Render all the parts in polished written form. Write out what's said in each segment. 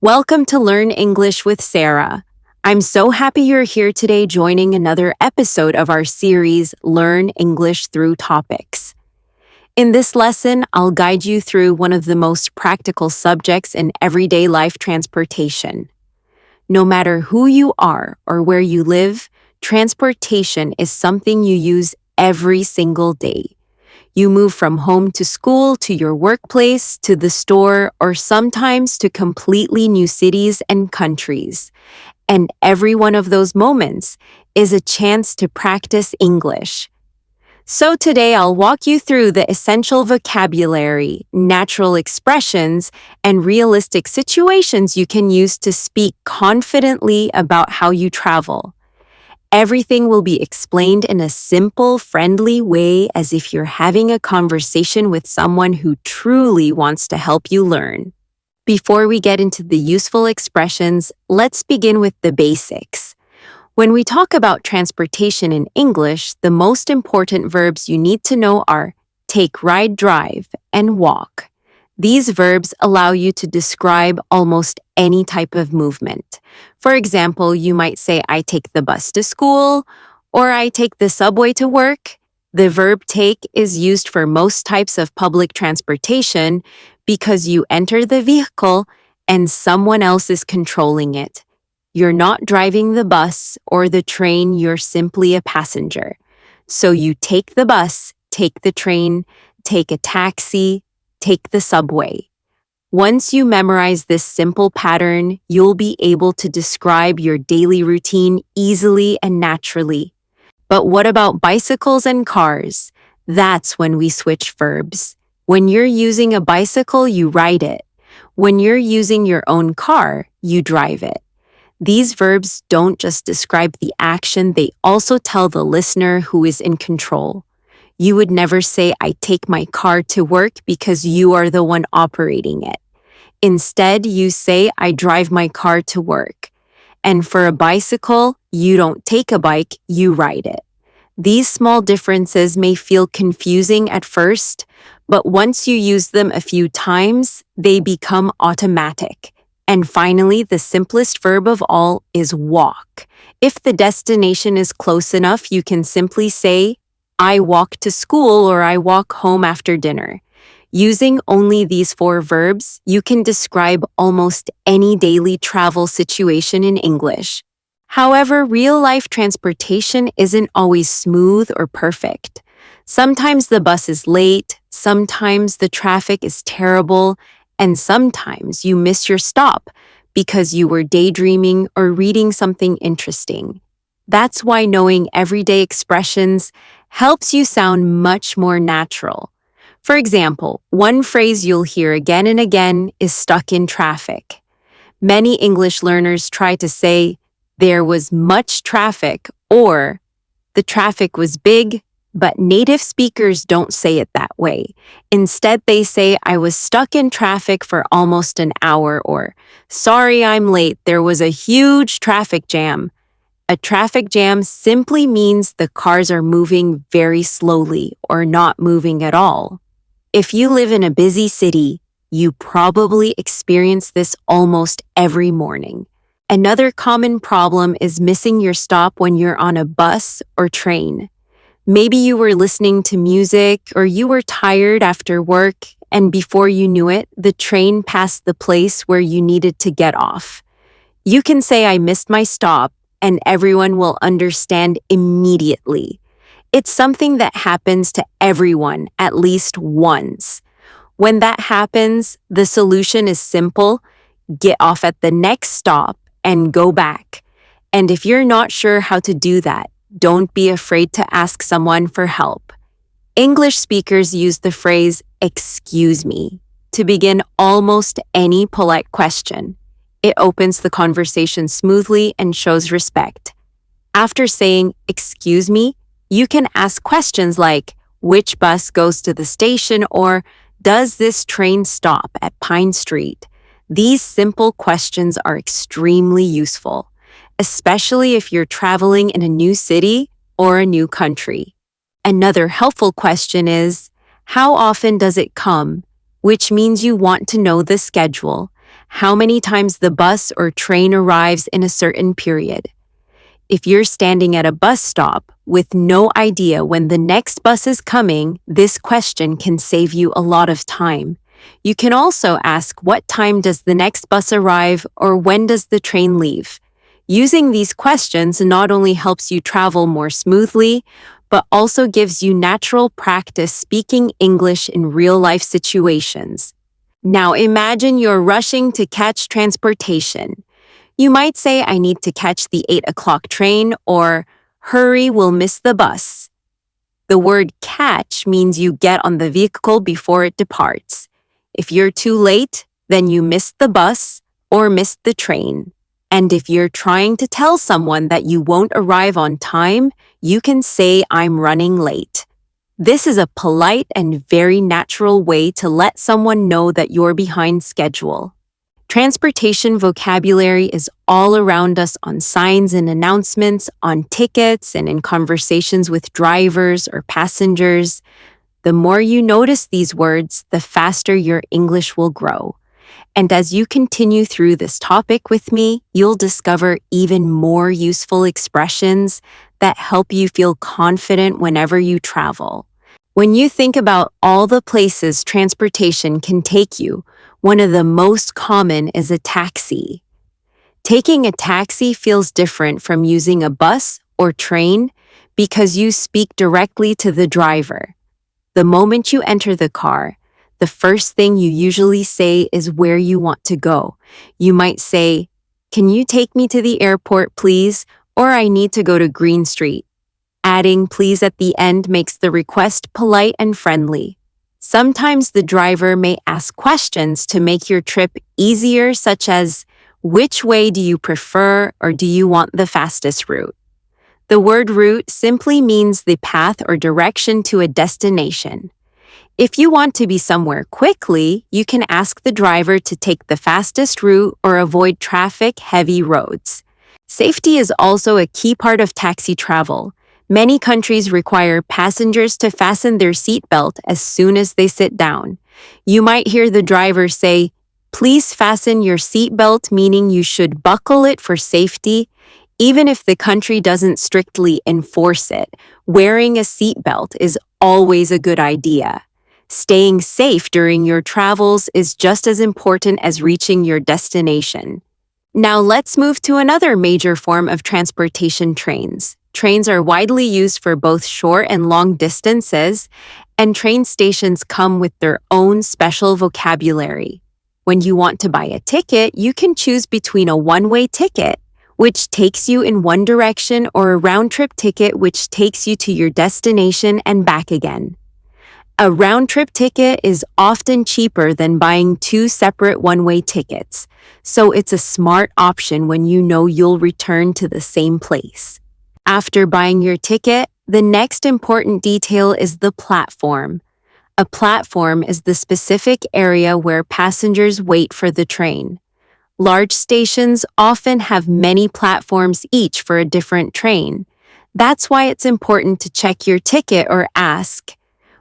Welcome to Learn English with Sara. I'm so happy you're here today joining another episode of our series, Learn English Through Topics. In this lesson, I'll guide you through one of the most practical subjects in everyday life transportation. No matter who you are or where you live, transportation is something you use every single day. You move from home to school, to your workplace, to the store, or sometimes to completely new cities and countries. And every one of those moments is a chance to practice English. So today I'll walk you through the essential vocabulary, natural expressions, and realistic situations you can use to speak confidently about how you travel. Everything will be explained in a simple, friendly way as if you're having a conversation with someone who truly wants to help you learn. Before we get into the useful expressions, let's begin with the basics. When we talk about transportation in English, the most important verbs you need to know are take, ride, drive, and walk. These verbs allow you to describe almost any type of movement. For example, you might say, I take the bus to school, or I take the subway to work. The verb take is used for most types of public transportation because you enter the vehicle and someone else is controlling it. You're not driving the bus or the train, you're simply a passenger. So you take the bus, take the train, take a taxi, take the subway. Once you memorize this simple pattern, you'll be able to describe your daily routine easily and naturally. But what about bicycles and cars? That's when we switch verbs. When you're using a bicycle, you ride it. When you're using your own car, you drive it. These verbs don't just describe the action, they also tell the listener who is in control. You would never say, I take my car to work because you are the one operating it. Instead, you say, I drive my car to work. And for a bicycle, you don't take a bike, you ride it. These small differences may feel confusing at first, but once you use them a few times, they become automatic. And finally, the simplest verb of all is walk. If the destination is close enough, you can simply say, I walk to school or I walk home after dinner. Using only these 4 verbs, you can describe almost any daily travel situation in English. However, real-life transportation isn't always smooth or perfect. Sometimes the bus is late, sometimes the traffic is terrible, and sometimes you miss your stop because you were daydreaming or reading something interesting. That's why knowing everyday expressions helps you sound much more natural. For example, one phrase you'll hear again and again is stuck in traffic. Many English learners try to say, there was much traffic, or the traffic was big, but native speakers don't say it that way. Instead, they say, I was stuck in traffic for almost an hour, or sorry I'm late, there was a huge traffic jam. A traffic jam simply means the cars are moving very slowly or not moving at all. If you live in a busy city, you probably experience this almost every morning. Another common problem is missing your stop when you're on a bus or train. Maybe you were listening to music or you were tired after work, and before you knew it, the train passed the place where you needed to get off. You can say, I missed my stop, and everyone will understand immediately. It's something that happens to everyone at least once. When that happens, the solution is simple: get off at the next stop and go back. And if you're not sure how to do that, don't be afraid to ask someone for help. English speakers use the phrase, excuse me, to begin almost any polite question. It opens the conversation smoothly and shows respect. After saying, excuse me, you can ask questions like, which bus goes to the station, or does this train stop at Pine Street? These simple questions are extremely useful, especially if you're traveling in a new city or a new country. Another helpful question is, how often does it come? Which means you want to know the schedule. how many times the bus or train arrives in a certain period. If you're standing at a bus stop with no idea when the next bus is coming, this question can save you a lot of time. You can also ask what time does the next bus arrive or when does the train leave. Using these questions not only helps you travel more smoothly, but also gives you natural practice speaking English in real-life situations. Now imagine you're rushing to catch transportation. You might say, I need to catch the 8 o'clock train, or hurry, we'll miss the bus. The word catch means you get on the vehicle before it departs. If you're too late, then you missed the bus or missed the train. And if you're trying to tell someone that you won't arrive on time, you can say, I'm running late. This is a polite and very natural way to let someone know that you're behind schedule. Transportation vocabulary is all around us on signs and announcements, on tickets, and in conversations with drivers or passengers. The more you notice these words, the faster your English will grow. And as you continue through this topic with me, you'll discover even more useful expressions that help you feel confident whenever you travel. When you think about all the places transportation can take you, one of the most common is a taxi. Taking a taxi feels different from using a bus or train because you speak directly to the driver. The moment you enter the car, the first thing you usually say is where you want to go. You might say, "Can you take me to the airport, please?" Or "I need to go to Green Street." Adding "please" at the end makes the request polite and friendly. Sometimes the driver may ask questions to make your trip easier, such as, which way do you prefer, or do you want the fastest route? The word route simply means the path or direction to a destination. If you want to be somewhere quickly, you can ask the driver to take the fastest route or avoid traffic-heavy roads. Safety is also a key part of taxi travel. Many countries require passengers to fasten their seatbelt as soon as they sit down. You might hear the driver say, "Please fasten your seatbelt," meaning you should buckle it for safety. Even if the country doesn't strictly enforce it, wearing a seatbelt is always a good idea. Staying safe during your travels is just as important as reaching your destination. Now let's move to another major form of transportation: trains. Trains are widely used for both short and long distances, and train stations come with their own special vocabulary. When you want to buy a ticket, you can choose between a one-way ticket, which takes you in one direction, or a round-trip ticket, which takes you to your destination and back again. A round-trip ticket is often cheaper than buying two separate one-way tickets, so it's a smart option when you know you'll return to the same place. After buying your ticket, the next important detail is the platform. A platform is the specific area where passengers wait for the train. Large stations often have many platforms, each for a different train. That's why it's important to check your ticket or ask,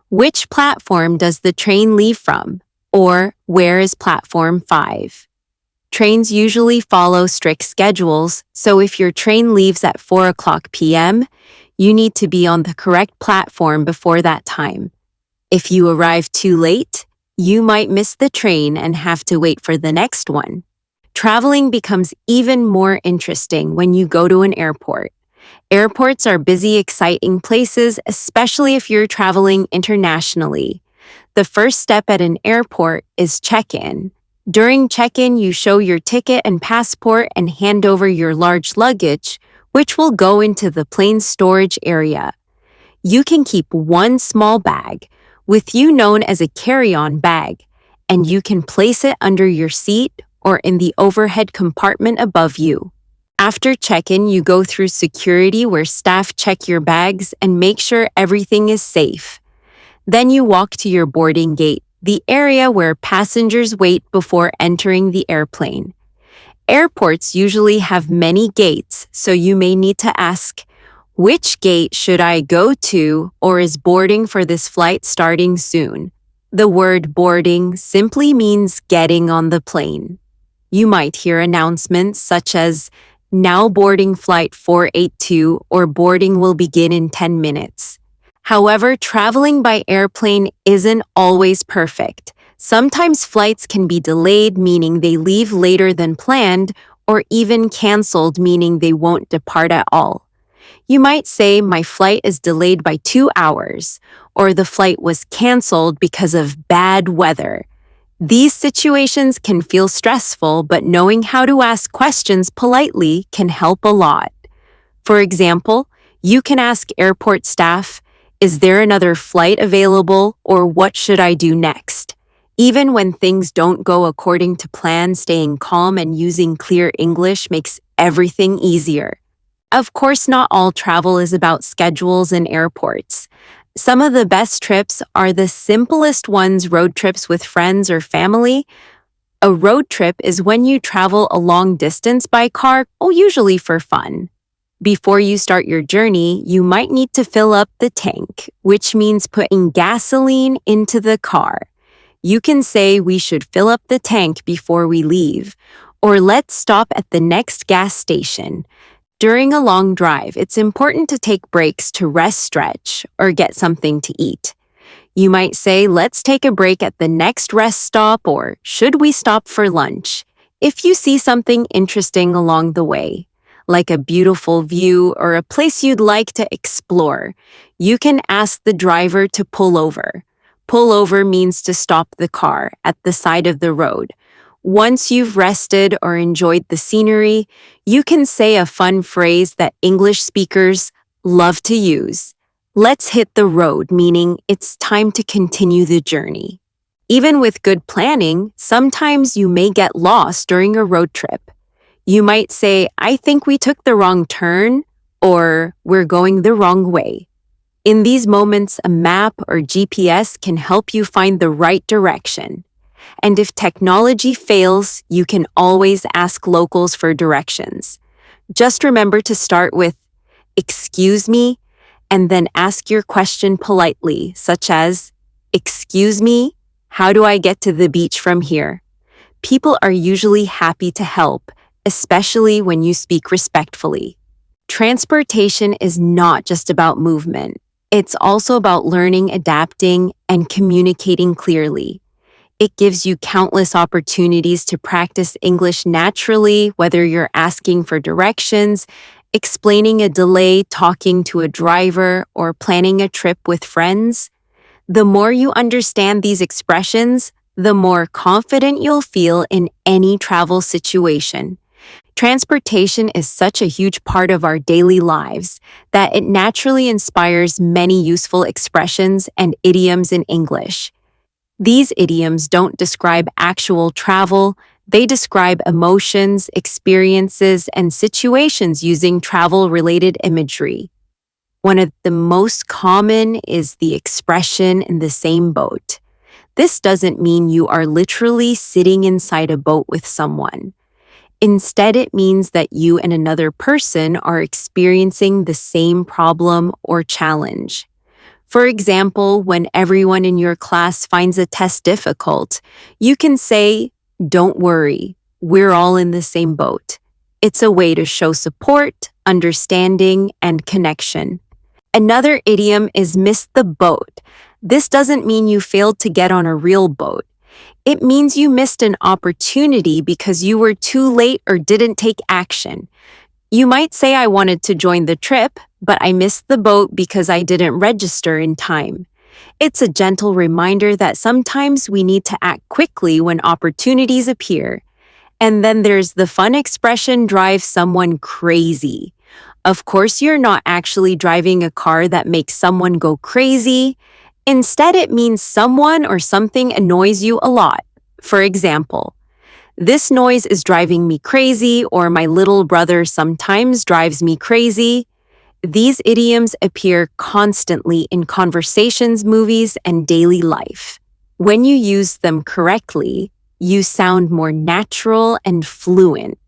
which platform does the train leave from? Or where is platform 5? Trains usually follow strict schedules, so if your train leaves at 4 o'clock p.m., you need to be on the correct platform before that time. If you arrive too late, you might miss the train and have to wait for the next one. Traveling becomes even more interesting when you go to an airport. Airports are busy, exciting places, especially if you're traveling internationally. The first step at an airport is check-in. During check-in, you show your ticket and passport and hand over your large luggage, which will go into the plane storage area. You can keep one small bag, with you known as a carry-on bag, and you can place it under your seat or in the overhead compartment above you. After check-in, you go through security where staff check your bags and make sure everything is safe. Then you walk to your boarding gate, the area where passengers wait before entering the airplane. Airports usually have many gates, so you may need to ask, which gate should I go to, or is boarding for this flight starting soon? The word boarding simply means getting on the plane. You might hear announcements such as, "Now boarding flight 482" or "Boarding will begin in 10 minutes." However, traveling by airplane isn't always perfect. Sometimes flights can be delayed, meaning they leave later than planned, or even canceled, meaning they won't depart at all. You might say, "My flight is delayed by 2 hours," or "The flight was canceled because of bad weather." These situations can feel stressful, but knowing how to ask questions politely can help a lot. For example, you can ask airport staff, "Is there another flight available?" or "What should I do next?" Even when things don't go according to plan, staying calm and using clear English makes everything easier. Of course, not all travel is about schedules and airports. Some of the best trips are the simplest ones: road trips with friends or family. A road trip is when you travel a long distance by car, usually for fun. Before you start your journey, you might need to fill up the tank, which means putting gasoline into the car. You can say, "We should fill up the tank before we leave," or "Let's stop at the next gas station." During a long drive, it's important to take breaks to rest, stretch, or get something to eat. You might say, "Let's take a break at the next rest stop," or "Should we stop for lunch?" If you see something interesting along the way, like a beautiful view or a place you'd like to explore, you can ask the driver to pull over. Pull over means to stop the car at the side of the road. Once you've rested or enjoyed the scenery, you can say a fun phrase that English speakers love to use. "Let's hit the road," meaning it's time to continue the journey. Even with good planning, sometimes you may get lost during a road trip. You might say, "I think we took the wrong turn," or "We're going the wrong way." In these moments, a map or GPS can help you find the right direction. And if technology fails, you can always ask locals for directions. Just remember to start with, "Excuse me," and then ask your question politely, such as, "Excuse me, how do I get to the beach from here?" People are usually happy to help, especially when you speak respectfully. Transportation is not just about movement. It's also about learning, adapting, and communicating clearly. It gives you countless opportunities to practice English naturally, whether you're asking for directions, explaining a delay, talking to a driver, or planning a trip with friends. The more you understand these expressions, the more confident you'll feel in any travel situation. Transportation is such a huge part of our daily lives that it naturally inspires many useful expressions and idioms in English. These idioms don't describe actual travel, they describe emotions, experiences, and situations using travel-related imagery. One of the most common is the expression "in the same boat." This doesn't mean you are literally sitting inside a boat with someone. Instead, it means that you and another person are experiencing the same problem or challenge. For example, when everyone in your class finds a test difficult, you can say, "Don't worry, we're all in the same boat." It's a way to show support, understanding, and connection. Another idiom is "miss the boat." This doesn't mean you failed to get on a real boat. It means you missed an opportunity because you were too late or didn't take action. You might say, "I wanted to join the trip, but I missed the boat because I didn't register in time." It's a gentle reminder that sometimes we need to act quickly when opportunities appear. And then there's the fun expression "drive someone crazy." Of course, you're not actually driving a car that makes someone go crazy. Instead, it means someone or something annoys you a lot. For example, "This noise is driving me crazy," or "My little brother sometimes drives me crazy." These idioms appear constantly in conversations, movies, and daily life. When you use them correctly, you sound more natural and fluent,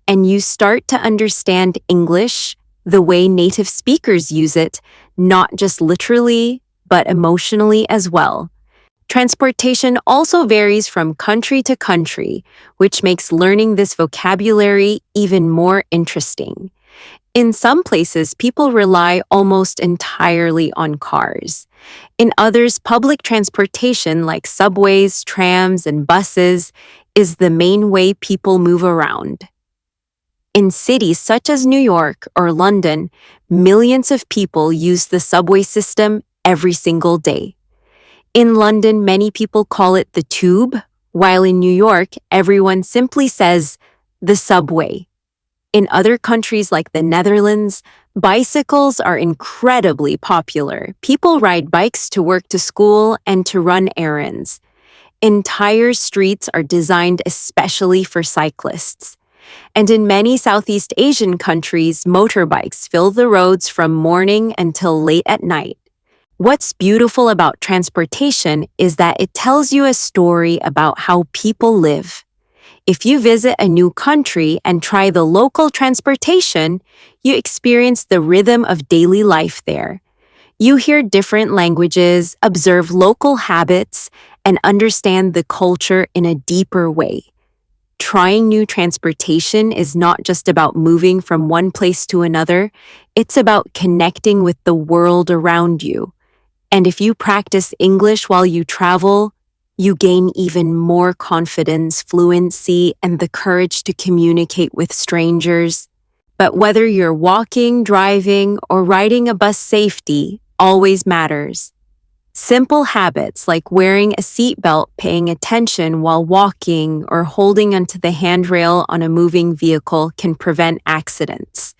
and you start to understand English the way native speakers use it, not just literally, but emotionally as well. Transportation also varies from country to country, which makes learning this vocabulary even more interesting. In some places, people rely almost entirely on cars. In others, public transportation like subways, trams, and buses is the main way people move around. In cities such as New York or London, millions of people use the subway system every single day. In London, many people call it the tube, while in New York, everyone simply says the subway. In other countries like the Netherlands, bicycles are incredibly popular. People ride bikes to work, to school, and to run errands. Entire streets are designed especially for cyclists. And in many Southeast Asian countries, motorbikes fill the roads from morning until late at night. What's beautiful about transportation is that it tells you a story about how people live. If you visit a new country and try the local transportation, you experience the rhythm of daily life there. You hear different languages, observe local habits, and understand the culture in a deeper way. Trying new transportation is not just about moving from one place to another, it's about connecting with the world around you. And if you practice English while you travel, you gain even more confidence, fluency, and the courage to communicate with strangers. But whether you're walking, driving, or riding a bus, safety always matters. Simple habits like wearing a seatbelt, paying attention while walking, or holding onto the handrail on a moving vehicle can prevent accidents.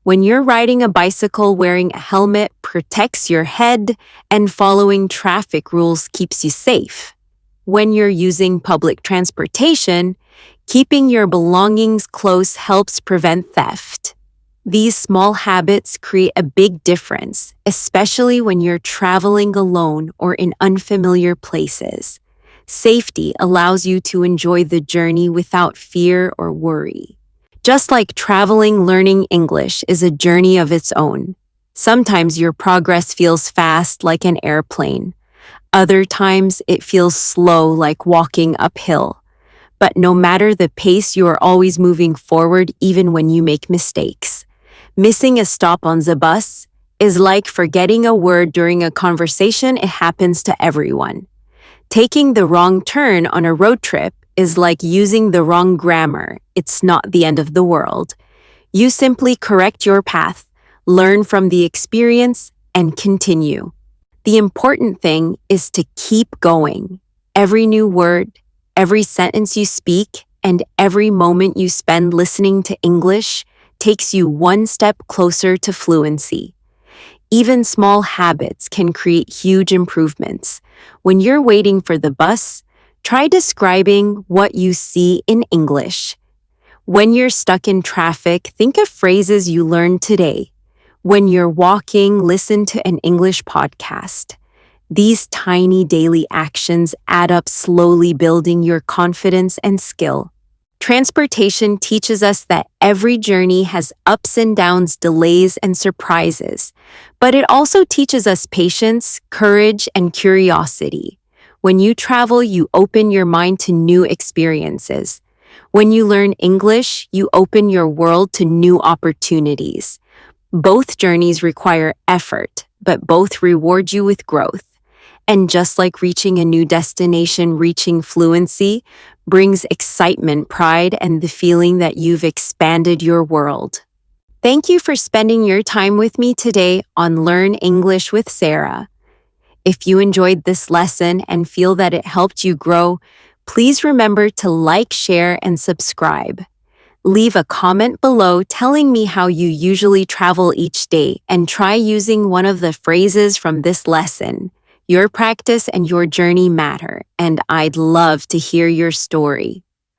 When you're riding a bicycle, wearing a helmet protects your head, and following traffic rules keeps you safe. When you're using public transportation, keeping your belongings close helps prevent theft. These small habits create a big difference, especially when you're traveling alone or in unfamiliar places. Safety allows you to enjoy the journey without fear or worry. Just like traveling, learning English is a journey of its own. Sometimes your progress feels fast, like an airplane. Other times it feels slow, like walking uphill. But no matter the pace, you are always moving forward, even when you make mistakes. Missing a stop on the bus is like forgetting a word during a conversation. It happens to everyone. Taking the wrong turn on a road trip is like using the wrong grammar. It's not the end of the world. You simply correct your path, learn from the experience, and continue. The important thing is to keep going. Every new word, every sentence you speak, and every moment you spend listening to English takes you one step closer to fluency. Even small habits can create huge improvements. When you're waiting for the bus, try describing what you see in English. When you're stuck in traffic, think of phrases you learned today. When you're walking, listen to an English podcast. These tiny daily actions add up, slowly building your confidence and skill. Transportation teaches us that every journey has ups and downs, delays and surprises, but it also teaches us patience, courage, and curiosity. When you travel, you open your mind to new experiences. When you learn English, you open your world to new opportunities. Both journeys require effort, but both reward you with growth. And just like reaching a new destination, reaching fluency brings excitement, pride, and the feeling that you've expanded your world. Thank you for spending your time with me today on Learn English with Sara. If you enjoyed this lesson and feel that it helped you grow, please remember to like, share, and subscribe. Leave a comment below telling me how you usually travel each day, and try using one of the phrases from this lesson. Your practice and your journey matter, and I'd love to hear your story.